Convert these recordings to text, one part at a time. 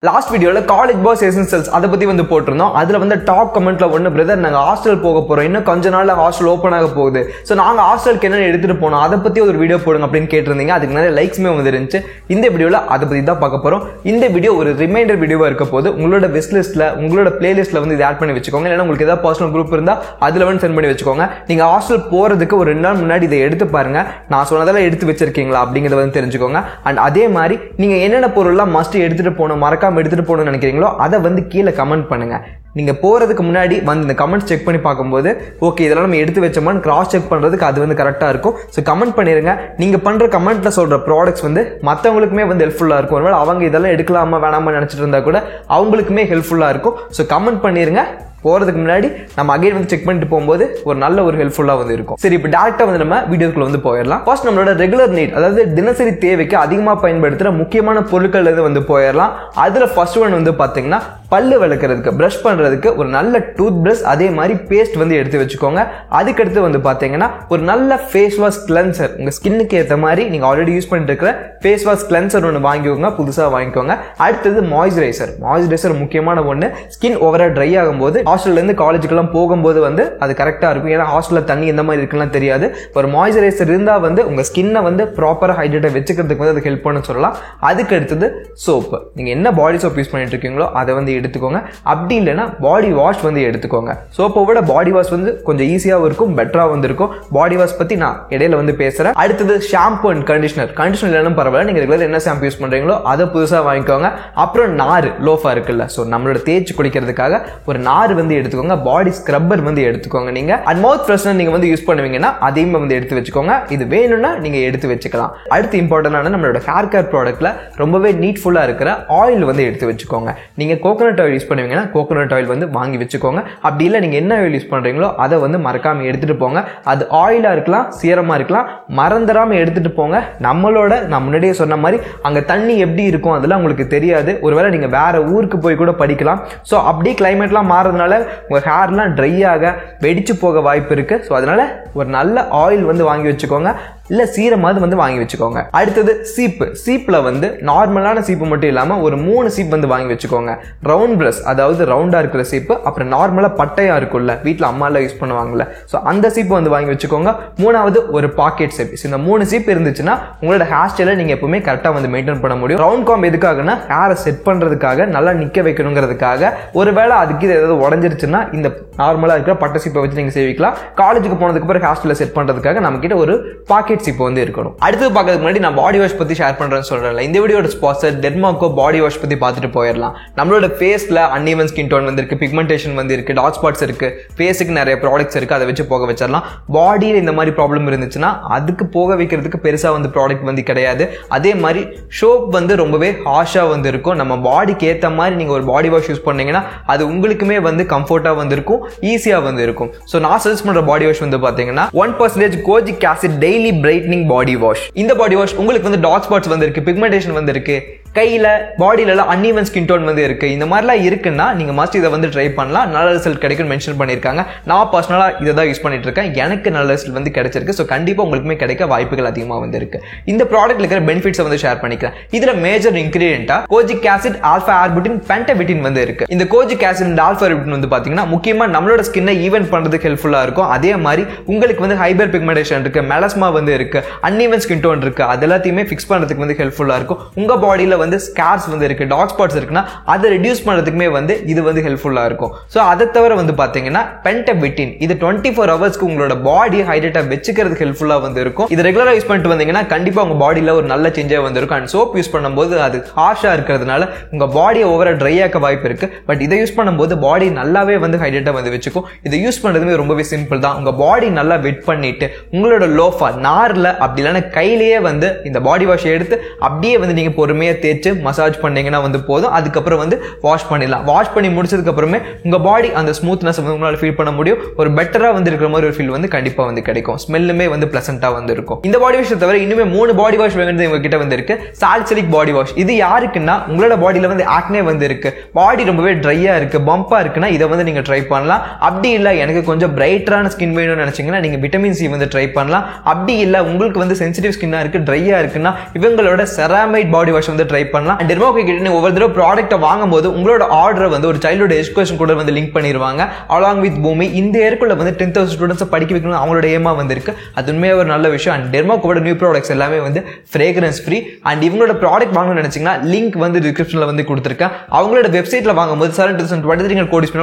Last வீடியோல college boys essentials அதை பத்தி வந்து போட்டிருந்தோம். அதுல வந்து டாப் கமெண்ட்ல ஒன்னு பிரதர் நாங்க ஹாஸ்டல் போக போறோம், இன்னும் கொஞ்ச நாள்ல ஹாஸ்டல் ஓப்பன் ஆக போகுது, சோ நாங்க ஹாஸ்டலுக்கு என்ன எடுத்துட்டு போனோம் அதை பத்தி ஒரு வீடியோ போடுங்க அப்படின்னு கேட்டிருந்தீங்க. அதுக்கு நிறைய லைக்ஸ்மே வந்து இருந்துச்சு. இந்த வீடியோல அதை பத்தி தான் பார்க்க போறோம். இந்த வீடியோ ஒரு ரிமைண்டர் வீடியோவா இருக்க போது உங்களோட விஷ் லிஸ்ட்ல உங்களோட பிளேலிஸ்ட்ல வந்து இதை ஆட் பண்ணி வச்சுக்கோங்க. இல்லைன்னா உங்களுக்கு ஏதாவது பர்சனல் குரூப் இருந்தா அதுல வந்து சென்ட் பண்ணி வச்சுக்கோங்க. நீங்க ஹாஸ்டல் போறதுக்கு ஒரு 2 நாள் முன்னாடி இதை எடுத்து பாருங்க, நான் சொன்னதெல்லாம் எடுத்து வச்சிருக்கீங்களா அப்படிங்கறத வந்து தெரிஞ்சுக்கோங்க. அண்ட் அதே மாதிரி நீங்க என்னென்ன பொருள்லாம் மஸ்ட் எடுத்துட்டு போகணும், மறக்காம எடுத்துட்டு போகணும்னு நினைக்கிறீங்க அதை வந்து கீழே கமெண்ட் பண்ணுங்க. நீங்க போறதுக்கு முன்னாடி வந்து இந்த கமெண்ட்ஸ் செக் பண்ணி பார்க்கும்போது ஓகே இதெல்லாம் நம்ம எடுத்து வச்சோமான்னு கிராஸ் செக் பண்றதுக்கு அது வந்து கரெக்டா இருக்கும். ஸோ கமெண்ட் பண்ணிருங்க. நீங்க பண்ற கமெண்ட்ல சொல்ற ப்ராடக்ட்ஸ் வந்து மற்றவங்களுக்குமே வந்து ஹெல்ப்ஃபுல்லா இருக்கும். ஒருவேளை அவங்க இதெல்லாம் எடுக்கலாமா வேணாமா நினைச்சிட்டு இருந்தா கூட அவங்களுக்குமே ஹெல்ப்ஃபுல்லா இருக்கும். ஸோ கமெண்ட் பண்ணிருங்க. போறதுக்கு முன்னாடி நம்ம அகைன் வந்து செக் பண்ணிட்டு போகும்போது ஒரு நல்ல ஒரு ஹெல்ப்ஃபுல்லா வந்து இருக்கும். சரி, இப்போ டேரக்டா வந்து நம்ம வீடியோக்குள்ள வந்து போயிடலாம். ஃபர்ஸ்ட் நம்மளோட ரெகுலர் நீட், அதாவது தினசரி தேவைக்கு அதிகமா பயன்படுத்துற முக்கியமான பொருட்கள் வந்து போயிடலாம். அதுல ஃபர்ஸ்ட் ஒன் வந்து பாத்தீங்கன்னா பல்லு விளக்குறதுக்கு பிரஷ் பண்றதுக்கு ஒரு நல்ல டூத் பிரஷ், அதே மாதிரி பேஸ்ட் வந்து எடுத்து வச்சுக்கோங்க. அதுக்கடுத்து வந்து பாத்தீங்கன்னா ஒரு நல்ல ஃபேஸ் வாஷ் கிளென்சர், உங்க ஸ்கின்னுக்கு ஏற்ற மாதிரி நீங்க ஆல்ரெடி யூஸ் பண்ணிட்டு இருக்கிற ஃபேஸ் வாஷ் கிளென்சர் ஒன்று வாங்கிக்கோங்க, புதுசா வாங்கிக்கோங்க. அடுத்தது மாய்ஸ்சரைசர். மாய்ஸ்சரைசர் முக்கியமான ஒன்று. ஸ்கின் ஓவரா ட்ரை ஆகும்போது ஹாஸ்டல்ல இருந்து காலேஜுக்கெல்லாம் போகும்போது வந்து அது கரெக்டா இருக்கும். ஏன்னா ஹாஸ்டல்ல தண்ணி எந்த மாதிரி இருக்குன்னு தெரியாது. ஒரு மாய்ஸ்சரைசர் இருந்தா வந்து உங்க ஸ்கின்னை வந்து ப்ராப்பரா ஹைட்ரேட்டா வச்சுக்கிறதுக்கு வந்து அது ஹெல்ப் பண்ணு சொல்லலாம். அதுக்கு அடுத்தது சோப்பு. நீங்க என்ன பாடி சோப் யூஸ் பண்ணிட்டு இருக்கீங்களோ அதை வந்து எடுத்துக்கோங்க. அப்படி இல்லைன்னா பாடி வாஷ் வந்து எடுத்துக்கோங்க. சோப்பை விட பாடி வாஷ் வந்து கொஞ்சம் ஈஸியாகவும் இருக்கும், பெட்டராக வந்து இருக்கும். பாடி வாஷ் பத்தி நான் இடையில வந்து பேசுறேன். அடுத்தது ஷாம்பு அண்ட் கண்டிஷனர். கண்டிஷனர் இல்லைன்னு பரவாயில்ல, நீங்க ரெகுலர் என்ன ஷாம்பு யூஸ் பண்றீங்களோ அதை புதுசாக வாங்கிக்கோங்க. அப்புறம் நார் லோஃபா இருக்குல்ல, ஸோ நம்மளோட தேய்ச்சி குளிக்கிறதுக்காக ஒரு நார் வந்து எடுத்துக்கோங்க. பாடி ஸ்க்ரப்பர் வந்து எடுத்துக்கோங்க. நீங்க அண்ட் மவுத் ஃப்ரெஷ்னர் நீங்க வந்து யூஸ் பண்ணுவீங்கன்னா அதையும் வந்து எடுத்து வச்சுக்கோங்க. இது வேணும்னா நீங்க எடுத்து வச்சுக்கலாம். அடுத்து இம்பார்ட்டன்டான நம்மளோட ஹேர் கேர் ப்ராடக்ட்ல ரொம்பவே நீட்ஃபுல்லா இருக்கிற ஆயில் வந்து எடுத்து வச்சுக்கோங்க. நீங்க கோகோனட் ஆயில் யூஸ் பண்ணுவீங்கன்னா கோகோனட் ஆயில் வந்து வாங்கி வச்சுக்கோங்க. அப்படி இல்லை நீங்க என்ன ஆயில் யூஸ் பண்றீங்களோ அதை வந்து மறக்காம எடுத்துட்டு போங்க. அது ஆயிலா இருக்கலாம், சீரமா இருக்கலாம், மறந்துடாம எடுத்துட்டு போங்க. நம்மளோட நான் முன்னாடியே சொன்ன மாதிரி அங்க தண்ணி எப்படி இருக்கும் அதெல்லாம் உங்களுக்கு தெரியாது. ஒருவேளை நீங்க வேற ஊருக்கு போய் கூட படிக்கலாம். ஸோ அப்படி கிளைமேட்லாம் மாறதுனால உங்க ஹேர்லாம் ட்ரை ஆக வெடிச்சு போக வாய்ப்பு இருக்கு. ஸோ அதனால ஒரு நல்ல ஆயில் வந்து வாங்கி வச்சுக்கோங்க, இல்ல சீரமாவது வந்து வாங்கி வச்சுக்கோங்க. அடுத்தது சீப்பு. சீப்ல வந்து நார்மலான சீப்பு மட்டும் இல்லாம ஒரு 3 சீப் வந்து வாங்கி வச்சுக்கோங்க. ரவுண்ட் பிரஷ், அதாவது ரவுண்டா இருக்கிற சீப்பு, அப்புறம் நார்மலா பட்டையா இருக்கும்ல வீட்டுல அம்மா எல்லாம் யூஸ் பண்ணுவாங்கல்ல, சோ அந்த சீப்பு வந்து வாங்கி வச்சுக்கோங்க. மூணாவது ஒரு பாக்கெட் சீப். இந்த 3 சீப் இருந்துச்சுன்னா உங்களோட ஹேர் ஸ்டைல நீங்க எப்பவுமே கரெக்டா வந்து மெயின்டைன் பண்ண முடியும். ரவுண்ட் காம் எதுக்காகனா ஹேரை செட் பண்றதுக்காக, நல்லா நிக்க வைக்கணுங்கிறதுக்காக. ஒருவேளை அதுக்கு ஏதாவது உடஞ்சிருச்சுன்னா இந்த நார்மலா இருக்கிற பட்டை சீப்பை வச்சு நீங்க சேவிக்கலாம். காலேஜுக்கு போனதுக்கு அப்புறம் ஹேர் ஸ்டைல செட் பண்றதுக்காக நம்ம கிட்ட ஒரு பாக்கெட் சீப் வந்து இருக்கணும். அடுத்து பார்க்கறதுக்கு முன்னாடி நான் பாடி வாஷ் பத்தி ஷேர் பண்றேன்னு சொல்றேன். இந்த வீடியோட ஸ்பான்சர் டெர்மாக்கோ பாடி வாஷ் பத்தி பார்த்துட்டு போயிடலாம். நம்மளோட ஃபேஸ்ல அன்ஈவன் ஸ்கின் டோன் வந்து இருக்கு, பிக்மெண்டேஷன் வந்து இருக்கு, டார்க் ஸ்பாட்ஸ் இருக்கு, ஃபேஸுக்கு நிறைய ப்ராடக்ட்ஸ் இருக்கு, அதை வச்சு போக வச்சிடலாம். பாடியில் இந்த மாதிரி ப்ராப்ளம் இருந்துச்சுன்னா அதுக்கு போக வைக்கிறதுக்கு பெருசா வந்து ப்ராடக்ட் வந்து கிடையாது. அதே மாதிரி ஷோப் வந்து ரொம்பவே ஹார்ஷா வந்து இருக்கும். நம்ம பாடிக்கு ஏற்ற மாதிரி நீங்க ஒரு பாடி வாஷ் யூஸ் பண்ணீங்கன்னா அது உங்களுக்குமே வந்து கம்ஃபர்ட்டா வந்து இருக்கும், ஈஸியா வந்து இருக்கும். ஸோ நான் சஜஸ்ட் பண்ற பாடி வாஷ் வந்து பாத்தீங்கன்னா 1% kojic acid daily brightening body wash. இந்த பாடி வாஷ் உங்களுக்கு வந்து டார்க் ஸ்பாட்ஸ் வந்து இருக்கு, பிக்மெண்டேஷன் வந்து இருக்கு, கையில பாடியில எல்லாம் அன்ஈவன் ஸ்கின் டோன் வந்து இருக்கு, இந்த மாதிரிலாம் இருக்குன்னா நீங்க மஸ்ட் இதை வந்து ட்ரை பண்ணலாம். நல்ல ரிசல்ட் கிடைக்கும் மென்ஷன் பண்ணிருக்காங்க. நான் பர்சனலா இதை தான் யூஸ் பண்ணிட்டு இருக்கேன், எனக்கு நல்ல ரிசல்ட் வந்து கிடைச்சிருக்கு. ஸோ கண்டிப்பா உங்களுக்குமே கிடைக்க வாய்ப்புகள் அதிகமா வந்து இருக்கு. இந்த ப்ராடக்ட்ல இருக்கிற பெனிஃபிட்ஸ் வந்து ஷேர் பண்ணிக்கிறேன். இதுல மேஜர் இன்கிரியன்டா கோஜிக் ஆசிட், ஆல்பா ஆர்புட்டின், பென்டபிட்டின் வந்து இருக்கு. இந்த kojic acid and alpha arbutin வந்து பாத்தீங்கன்னா முக்கியமா நம்மளோட ஸ்கின்னை ஈவன் பண்றதுக்கு ஹெல்ப்ஃபுல்லா இருக்கும். அதே மாதிரி உங்களுக்கு வந்து ஹைபர் பிக்மெண்டேஷன் இருக்கு, மெலஸ்மா வந்து இருக்கு, அன்ஈவன் ஸ்கின் டோன் இருக்கு, அது எல்லாத்தையுமே ஃபிக்ஸ் பண்றதுக்கு வந்து ஹெல்ப்ஃபுல்லா இருக்கும். உங்க பாடியில வந்து ஸ்கார்ஸ் வந்து இருக்கு, டார்க் ஸ்பாட்ஸ் இருக்குன்னா அதை ரெடியூஸ் பண்றதுக்குமே வந்து இது வந்து ஹெல்ப்ஃபுல்லா இருக்கும். சோ அதை தவிர வந்து பாத்தீங்கன்னா பென்டபிட்டின், இது 24 ஹவர்ஸ்க்கு உங்களோட பாடி ஹைட்ரேட்டா வச்சுக்கிறதுக்கு ஹெல்ப்ஃபுல்லா வந்து இருக்கும். இது ரெகுலரா யூஸ் பண்ணிட்டு வந்தீங்கன்னா கண்டிப்பா உங்க பாடியில ஒரு நல்ல சேஞ்சா வந்து இருக்கும். அண்ட் சோப் யூஸ் பண்ணும்போது அது ஹார்ஷா இருக்கிறதுனால உங்க பாடியை ஓவரா ட்ரை ஆக்க வாய்ப்பு இருக்கு. பட் இதை யூஸ் பண்ணும்போது பாடி நல்லாவே வந்து ஹைட்ரேட்டா வந்து வச்சுக்கும். இதை யூஸ் பண்றதுமே ரொம்பவே சிம்பிள் தான். உங்க பாடி நல்லா வெட் பண்ணிட்டு உங்களோட லோஃபா நார்ல அப்படி இல்லைன்னா கையிலேயே வந்து இந்த பாடி வாஷ் எடுத்து அப்படியே வந்து நீங்க பொறுமையா தேய்ச்சு மசாஜ் பண்ணீங்கன்னா வந்து போதும். அதுக்கப்புறம் வந்து வாஷ் பண்ணிடலாம். வாஷ் பண்ணி முடிச்சதுக்கு அப்புறமே உங்க பாடி அந்த ஸ்மூத்னஸ் வந்து உங்களால ஃபீல் பண்ண முடியும். ஒரு பெட்டரா வந்து இருக்கிற மாதிரி ஒரு ஃபீல் வந்து கண்டிப்பா வந்து கிடைக்கும். ஸ்மெல்லுமே வந்து பிளசண்டா வந்து இருக்கும். இந்த பாடி வாஷ் தவிர இன்னுமே 3 பாடி வாஷ் வேணும்னு உங்ககிட்ட வந்து இருக்கு. Salicylic body wash. இது யாருக்குன்னா உங்களோட பாடியில வந்து ஆக்னே வந்து இருக்கு, பாடி ரொம்பவே ட்ரையா இருக்கு, பம்பா இருக்குன்னா இதை வந்து நீங்க ட்ரை பண்ணலாம். அப்படி இல்ல எனக்கு கொஞ்சம் பிரைட்டரான ஸ்கின் வேணும்னு நினைச்சீங்கன்னா நீங்க விட்டமின் சி வந்து ட்ரை பண்ணலாம். அப்படி இல்ல இல்ல உங்களுக்கு வந்து சென்சிட்டிவ் ஸ்கின்னா இருக்கு, ட்ரையா இருக்குன்னா இவங்களோட செராமைட் பாடி வாஷ் வந்து ட்ரை பண்ணலாம். அண்ட் டெர்மோகோ கிட்ட ஒவ்வொரு தடவை ப்ராடக்ட்டை வாங்கும்போது உங்களோட ஆர்டரை வந்து ஒரு சைல்டோட எஜுகேஷன் கூட வந்து லிங்க் பண்ணிடுவாங்க. அலாங் வித் பூமி இந்த இயர்க்குள்ள வந்து 10,000 ஸ்டூடெண்ட்ஸை படிக்க வைக்கணும் அவங்களோட ஏமா வந்து இருக்கு. அது உண்மையாக ஒரு நல்ல விஷயம். அண்ட் டெர்மோகோட நியூ ப்ராடக்ட்ஸ் எல்லாமே வந்து ஃப்ரேக்ரன்ஸ் ஃப்ரீ. அண்ட் இவங்களோட ப்ராடக்ட் வாங்கணும்னு நினைச்சீங்கன்னா லிங்க் வந்து டிஸ்கிரிப்ஷன்ல வந்து கொடுத்துருக்கேன். அவங்களோட வெப்சைட்ல வாங்கும்போது 7,023 கோடி ஸ்பெண்ட்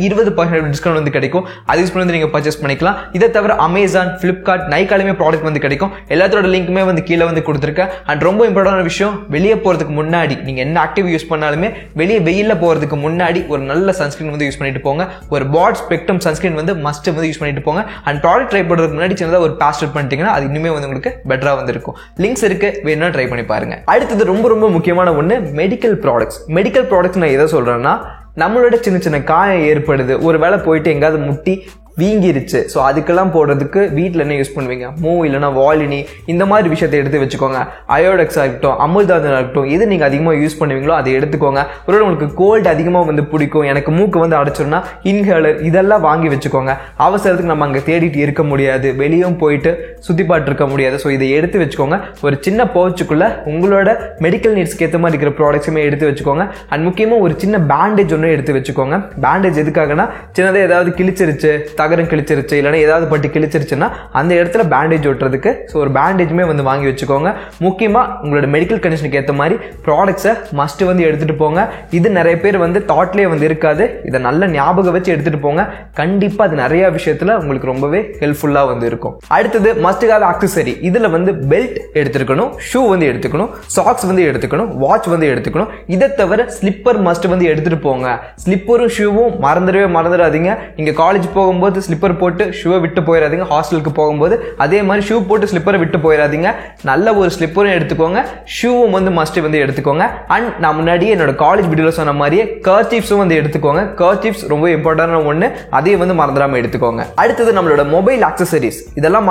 20% டிஸ்கவுண்ட் வந்து கிடைக்கும். அது யூஸ் பண்ணி நீங்க பர்ச்சேஸ் பண்ணிக்கலாம். இதை தவிர அமேசான், பிளிப்கார்ட், நைக்காலுமே ப்ராடக்ட் வந்து கிடைக்கும். எல்லாத்தோட லிங்க்குமே வந்து கீழே வந்து கொடுத்துருக்கேன். அண்ட் ரொம்ப இம்பார்ட்டன்டான விஷயம், வெளியே போறதுக்கு முன்னாடி நீங்க என்ன ஆக்டிவ் யூஸ் பண்ணாலுமே வெளியே வெயில்ல போறதுக்கு முன்னாடி ஒரு நல்ல சன்ஸ்கிரீன் வந்து யூஸ் பண்ணிட்டு போங்க. ஒரு பாட் ஸ்பெக்ட்ரம் சன்ஸ்கிரீன் வந்து மஸ்ட் வந்து யூஸ் பண்ணிட்டு போங்க. அண்ட் ப்ராடக்ட் ட்ரை பண்றதுக்கு முன்னாடி சின்னதா ஒரு பாஸ்ட் பண்ணிட்டீங்கன்னா அது இன்னுமே வந்து உங்களுக்கு பெட்டரா வந்து இருக்கும். லிங்க்ஸ் இருக்கு, வேணும்னா ட்ரை பண்ணி பாருங்க. அடுத்தது ரொம்ப ரொம்ப முக்கியமான ஒன்று, மெடிக்கல் ப்ராடக்ட்ஸ். மெடிக்கல் ப்ராடக்ட்ஸ் நான் எதை சொல்றேன்னா, நம்மளோட சின்ன சின்ன காயம் ஏற்படுது, ஒரு வேளை போயிட்டு எங்காவது முட்டி வீங்கிருச்சு, ஸோ அதுக்கெல்லாம் போடுறதுக்கு வீட்டில் என்ன யூஸ் பண்ணுவீங்க? மூவ் இல்லைனா வாலினி இந்த மாதிரி விஷயத்தை எடுத்து வச்சுக்கோங்க. அயோடெக்ஸாக இருக்கட்டும், அமிர்தாஞ்சனாக இருக்கட்டும், எது நீங்கள் அதிகமாக யூஸ் பண்ணுவீங்களோ அதை எடுத்துக்கோங்க. ஒரு உங்களுக்கு கோல்டு அதிகமாக வந்து பிடிக்கும், எனக்கு மூக்கு வந்து அடைச்சிருன்னா இன்ஹேலர் இதெல்லாம் வாங்கி வச்சுக்கோங்க. அவசரத்துக்கு நம்ம அங்கே தேடிட்டு இருக்க முடியாது, வெளியும் போயிட்டு சுற்றி பாட்டு இருக்க முடியாது. ஸோ இதை எடுத்து வச்சுக்கோங்க. ஒரு சின்ன பவுச்சுக்குள்ளே உங்களோட மெடிக்கல் நீட்ஸ்க்கு ஏற்ற மாதிரி இருக்கிற ப்ராடக்ட்ஸுமே எடுத்து வச்சுக்கோங்க. அண்ட் முக்கியமாக ஒரு சின்ன பேண்டேஜ் ஒன்று எடுத்து வச்சுக்கோங்க. பேண்டேஜ் எதுக்காகனா, சின்னதாக ஏதாவது கிழிச்சிருச்சு, தகரம் கிழிச்சிருச்சு, இல்லைன்னா ஏதாவது பட்டி கிழிச்சிருச்சுன்னா அந்த இடத்துல பேண்டேஜ் ஒட்டுறதுக்கு ஸோ ஒரு பேண்டேஜுமே வந்து வாங்கி வச்சுக்கோங்க. முக்கியமாக உங்களோட மெடிக்கல் கண்டிஷனுக்கு ஏற்ற மாதிரி ப்ராடக்ட்ஸை மஸ்ட் வந்து எடுத்துகிட்டு போங்க. இது நிறைய பேர் வந்து தாட்லேயே வந்து இருக்காது. இதை நல்ல ஞாபகம் வச்சு எடுத்துகிட்டு போங்க. கண்டிப்பாக அது நிறைய விஷயத்தில் உங்களுக்கு ரொம்பவே ஹெல்ப்ஃபுல்லாக வந்து இருக்கும். அடுத்தது மஸ்ட் ஹேவ் ஆக்சசரி. இதில் வந்து பெல்ட் எடுத்துக்கணும், ஷூ வந்து எடுத்துக்கணும், சாக்ஸ் வந்து எடுத்துக்கணும், வாட்ச் வந்து எடுத்துக்கணும். இதை தவிர ஸ்லிப்பர் மஸ்ட் வந்து எடுத்துகிட்டு போங்க. ஸ்லிப்பரும் ஷூவும் மறந்துடாதீங்க. நீங்கள் காலேஜ் போகும்போது ஸ்லிப்பர் போட்டு ஷூவை விட்டு போயிடாதீங்க. ஹாஸ்டலுக்கு போகும்போது அதே மாதிரி ஷூ போட்டு ஸ்லிப்பரை விட்டு போயிடாதீங்க. நல்ல ஒரு ஸ்லிப்பரும் எடுத்துக்கோங்க, ஷூவும் வந்து மஸ்ட் வந்து எடுத்துக்கோங்க. அண்ட் நான் முன்னாடியே என்னோட காலேஜ் வீடியோல சொன்ன மாதிரியே கர்ச்சீஃப்ஸும் வந்து எடுத்துக்கோங்க. கர்ச்சீஃப்ஸ் ரொம்ப இம்பார்ட்டன்டான ஒன்று, அதையும் வந்து மறந்துடாம எடுத்துக்கோங்க. அடுத்தது நம்மளோட மொபைல் ஆக்சசரிஸ். இதெல்லாம்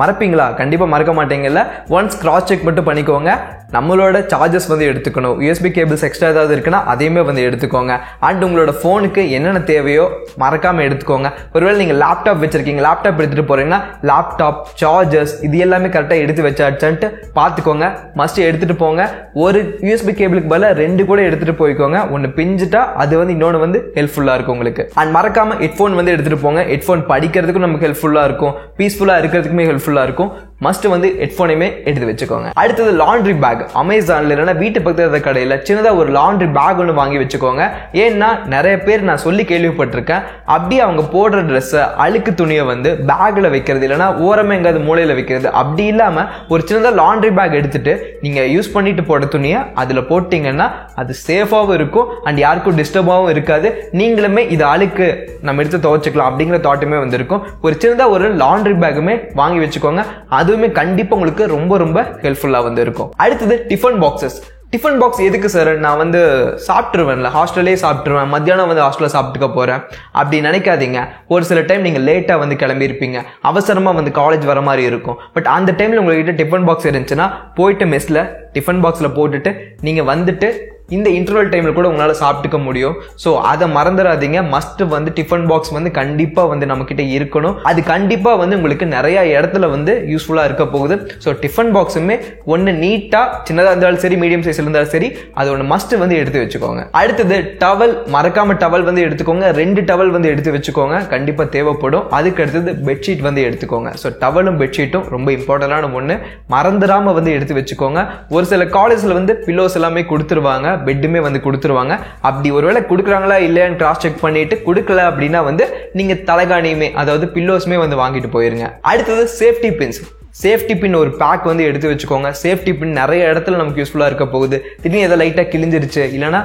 மறப்பீங்களா? கண்டிப்பா மறக்க மாட்டீங்கல்ல. ஒன்ஸ் கிராஸ் செக் மட்டும் பண்ணிக்கோங்க. நம்மளோட சார்ஜஸ் வந்து எடுத்துக்கணும். யூஎஸ்பி கேபிள்ஸ் எக்ஸ்ட்ரா ஏதாவது இருக்குன்னா அதையுமே வந்து எடுத்துக்கோங்க. அண்ட் உங்களோட ஃபோனுக்கு என்னென்ன தேவையோ மறக்காம எடுத்துக்கோங்க. ஒருவேளை நீங்க லேப்டாப் வச்சிருக்கீங்க, லேப்டாப் எடுத்துட்டு போறீங்கன்னா லேப்டாப், சார்ஜர்ஸ் இது எல்லாமே கரெக்டாக எடுத்து வச்சாச்சுன்ட்டு பார்த்துக்கோங்க. மஸ்ட் எடுத்துட்டு போங்க. ஒரு யூஎஸ்பி கேபிளுக்கு பதிலாக 2 கூட எடுத்துட்டு போய்க்கோங்க. ஒன்று பிஞ்சிட்டா அது வந்து இன்னொன்று வந்து ஹெல்ப்ஃபுல்லாக இருக்கும் உங்களுக்கு. அண்ட் மறக்காம ஹெட்ஃபோன் வந்து எடுத்துட்டு போங்க. ஹெட்ஃபோன் படிக்கிறதுக்கும் நமக்கு ஹெல்ப்ஃபுல்லாக இருக்கும், பீஸ்ஃபுல்லாக இருக்கிறதுக்குமே ஹெல்ப்ஃபுல்லாக இருக்கும். மஸ்ட் வந்து ஹெட்ஃபோனையுமே எடுத்து வச்சுக்கோங்க. அடுத்தது லாண்ட்ரி பேக். அமேசான்ல இல்லைன்னா வீட்டு பக்கத்துல கடையில் சின்னதாக ஒரு லாண்ட்ரி பேக் ஒன்று வாங்கி வச்சுக்கோங்க. ஏன்னா நிறைய பேர் நான் சொல்லி கேள்விப்பட்டிருக்கேன், அப்படியே அவங்க போடுற ட்ரெஸ்ஸை அழுக்கு துணியை வந்து பேக்ல வைக்கிறது, இல்லைன்னா ஓரமாக எங்காவது மூலையில் வைக்கிறது. அப்படி இல்லாமல் ஒரு சின்னதாக லாண்ட்ரி பேக் எடுத்துட்டு நீங்கள் யூஸ் பண்ணிட்டு போட துணியை அதில் போட்டிங்கன்னா அது சேஃபாகவும் இருக்கும் அண்ட் யாருக்கும் டிஸ்டர்பாகவும் இருக்காது. நீங்களுமே இது அழுக்கு நம்ம எடுத்து துவைச்சிக்கலாம் அப்படிங்கிற தாட்டுமே வந்து இருக்கும். ஒரு சின்னதாக ஒரு லாண்ட்ரி பேக்குமே வாங்கி வச்சுக்கோங்க. அதுவுமே கண்டிப்பாக உங்களுக்கு ரொம்ப ரொம்ப ஹெல்ப்ஃபுல்லாக வந்து இருக்கும். அடுத்தது டிஃபன் பாக்ஸஸ். டிஃபன் பாக்ஸ் எதுக்கு சார்? நான் வந்து சாப்பிட்ருவேன்ல, ஹாஸ்டல்லே சாப்பிட்ருவேன், மத்தியானம் வந்து ஹாஸ்டலில் சாப்பிட்டுக்க போகிறேன் அப்படி நினைக்காதீங்க. ஒரு சில டைம் நீங்கள் லேட்டாக வந்து கிளம்பியிருப்பீங்க, அவசரமாக வந்து காலேஜ் வர மாதிரி இருக்கும். பட் அந்த டைமில் உங்கள்கிட்ட டிஃபன் பாக்ஸ் இருந்துச்சுன்னா போயிட்டு மெஸ்ஸில் டிஃபன் பாக்ஸில் போட்டுட்டு நீங்கள் வந்துட்டு இந்த இன்டர்வல் டைமில் கூட உங்களால் சாப்பிட்டுக்க முடியும். ஸோ அதை மறந்துடாதீங்க. மஸ்ட் வந்து டிஃபன் பாக்ஸ் வந்து கண்டிப்பாக வந்து நம்மக்கிட்ட இருக்கணும். அது கண்டிப்பாக வந்து உங்களுக்கு நிறைய இடத்துல வந்து யூஸ்ஃபுல்லாக இருக்க போகுது. ஸோ டிஃபன் பாக்ஸுமே ஒன்று நீட்டாக சின்னதாக இருந்தாலும் சரி, மீடியம் சைஸ் இருந்தாலும் சரி, அது ஒன்று மஸ்ட் வந்து எடுத்து வச்சுக்கோங்க. அடுத்தது டவல். மறக்காம டவல் வந்து எடுத்துக்கோங்க. 2 டவல் வந்து எடுத்து வச்சுக்கோங்க, கண்டிப்பாக தேவைப்படும். அதுக்கு அடுத்தது பெட்ஷீட் வந்து எடுத்துக்கோங்க. ஸோ டவலும் பெட்ஷீட்டும் ரொம்ப இம்பார்ட்டன்டான ஒன்று, மறந்துடாமல் வந்து எடுத்து வச்சுக்கோங்க. ஒரு சில காலேஜில் வந்து பில்லோஸ் எல்லாமே கொடுத்துருவாங்க, பெட்டுமே வந்து கொடுத்துருவாங்க. அப்படி ஒருவேளை கொடுக்குறாங்களா இல்லையான்னு கிராஸ் செக் பண்ணிட்டு கொடுக்கல அப்படின்னா வந்து நீங்க தலைகாணியுமே அதாவது பில்லோஸ்மே வந்து வாங்கிட்டு போயிருங்க. அடுத்தது சேஃப்டி பின்ஸ். சேஃப்டி பின் ஒரு பேக் வந்து எடுத்து வச்சுக்கோங்க. சேஃப்டி பின் நிறைய இடத்துல நமக்கு யூஸ்ஃபுல்லாக இருக்க போகுது. திடீர்னு எதாவது லைட்டாக கிழிஞ்சிருச்சு, இல்லைன்னா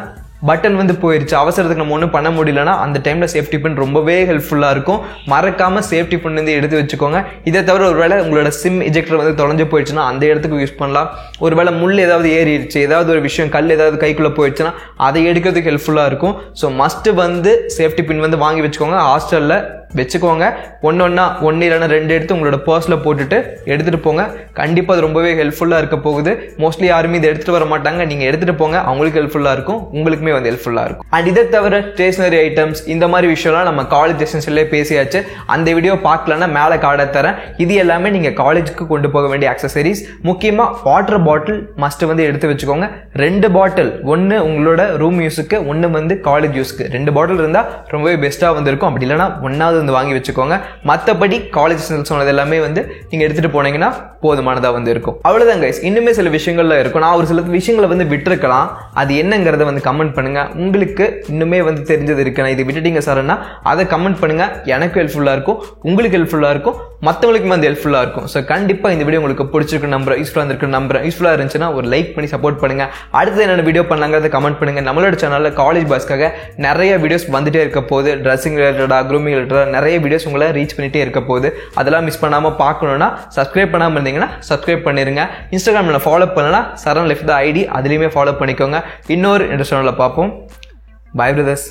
பட்டன் வந்து போயிருச்சு, அவசரத்துக்கு நம்ம ஒன்றும் பண்ண முடியலன்னா அந்த டைமில் சேஃப்டி பின் ரொம்பவே ஹெல்ப்ஃபுல்லாக இருக்கும். மறக்காமல் சேஃப்டி பின் வந்து எடுத்து வச்சுக்கோங்க. இதை தவிர ஒருவேளை உங்களோட சிம் எஜெக்டர் வந்து தொலைஞ்சு போயிடுச்சுன்னா அந்த இடத்துக்கு யூஸ் பண்ணலாம். ஒருவேளை முள் ஏதாவது ஏறிடுச்சு, ஏதாவது ஒரு விஷயம் கல் ஏதாவது கைக்குள்ளே போயிடுச்சுன்னா அதை எடுக்கிறதுக்கு ஹெல்ப்ஃபுல்லாக இருக்கும். ஸோ மஸ்ட்டு வந்து சேஃப்டி பின் வந்து வாங்கி வச்சுக்கோங்க. ஹாஸ்டலில் வச்சுக்கோங்க. ஒன்று இல்லைன்னா 2 எடுத்து உங்களோட பர்ஸில் போட்டுட்டு எடுத்துகிட்டு போங்க. கண்டிப்பாக அது ரொம்பவே ஹெல்ப்ஃபுல்லாக இருக்க போகுது. மோஸ்ட்லி யாருமே இதை எடுத்துகிட்டு வர மாட்டாங்க. நீங்கள் எடுத்துகிட்டு போங்க, அவங்களுக்கு ஹெல்ப்ஃபுல்லாக இருக்கும், உங்களுக்குமே வந்து ஹெல்ப்ஃபுல்லாக இருக்கும். அண்ட் இதை தவிர ஸ்டேஷனரி ஐட்டம்ஸ் இந்த மாதிரி விஷயம்லாம் நம்ம காலேஜ் எசென்ஷியல்லே பேசியாச்சு. அந்த வீடியோ பார்க்கலன்னா மேலே கார்டை தரேன். இது எல்லாமே நீங்கள் காலேஜுக்கு கொண்டு போக வேண்டிய ஆக்சசரிஸ். முக்கியமாக வாட்டர் பாட்டில் மஸ்ட் வந்து எடுத்து வச்சுக்கோங்க. 2 பாட்டில், ஒன்று உங்களோட ரூம் யூஸுக்கு, ஒன்று வந்து காலேஜ் யூஸுக்கு. 2 பாட்டில் இருந்தால் ரொம்பவே பெஸ்ட்டாக வந்து இருக்கும். அப்படி இல்லைனா ஒன்றாவது வந்து வாங்கி வச்சுக்கோங்க. மற்றபடி காலேஜ் சொன்னது எல்லாமே வந்து நீங்கள் எடுத்துகிட்டு போனீங்கன்னா போதுமானதாக வந்து இருக்கும். அவ்வளோதான் கைஸ். இன்னுமே சில விஷயங்கள்லாம் இருக்கும். நான் ஒரு சில விஷயங்களை வந்து விட்டுருக்கலாம். அது என்னங்கிறத வந்து கமெண்ட் பண்ணுங்க. உங்களுக்கு இன்னுமே வந்து தெரிஞ்சது இருக்கு, நான் இதை விட்டுட்டீங்க சார்னா அதை கமெண்ட் பண்ணுங்க. எனக்கு ஹெல்ப்ஃபுல்லாக இருக்கும், உங்களுக்கு ஹெல்ப்ஃபுல்லாக இருக்கும், மற்றவங்களுக்குமே வந்து ஹெல்ப்ஃபுல்லாக இருக்கும். ஸோ கண்டிப்பாக இந்த வீடியோ உங்களுக்கு பிடிச்சிருக்கு நம்புறேன், யூஸ்ஃபுல்லாக இருக்கு நம்புறேன். யூஸ்ஃபுல்லாக இருந்துச்சுன்னா ஒரு லைக் பண்ணி சப்போர்ட் பண்ணுங்க. அடுத்து என்னென்ன வீடியோ பண்ணலாங்கிறத கமெண்ட் பண்ணுங்க. நம்மளோட சேனலில் காலேஜ் பாய்ஸ்க்காக நிறைய வீடியோஸ் வந்துட்டே இருக்க போகுது. ட்ரெஸ்ஸிங் ரிலேட்டடாக, க்ரூமிங் ரிலேட்டடாக நிறைய வீடியோஸ் உங்களை ரீச் பண்ணிட்டே இருக்க போகுது. அதெல்லாம் மிஸ் பண்ணாமல் பார்க்கணுன்னா சப்ஸ்கிரைப் பண்ணாமல் இருந்தீங்கன்னா சப்ஸ்கிரைப் பண்ணிருங்க. இன்ஸ்டாகிராமில் ஃபாலோ பண்ணலன்னா சரண் லெஃப்ட் த ஐடி, அதுலேயுமே ஃபாலோ பண்ணிக்கோங்க. இன்னொரு இன்ட்ரெஸ்டான பார்ப்போம். Bye brothers.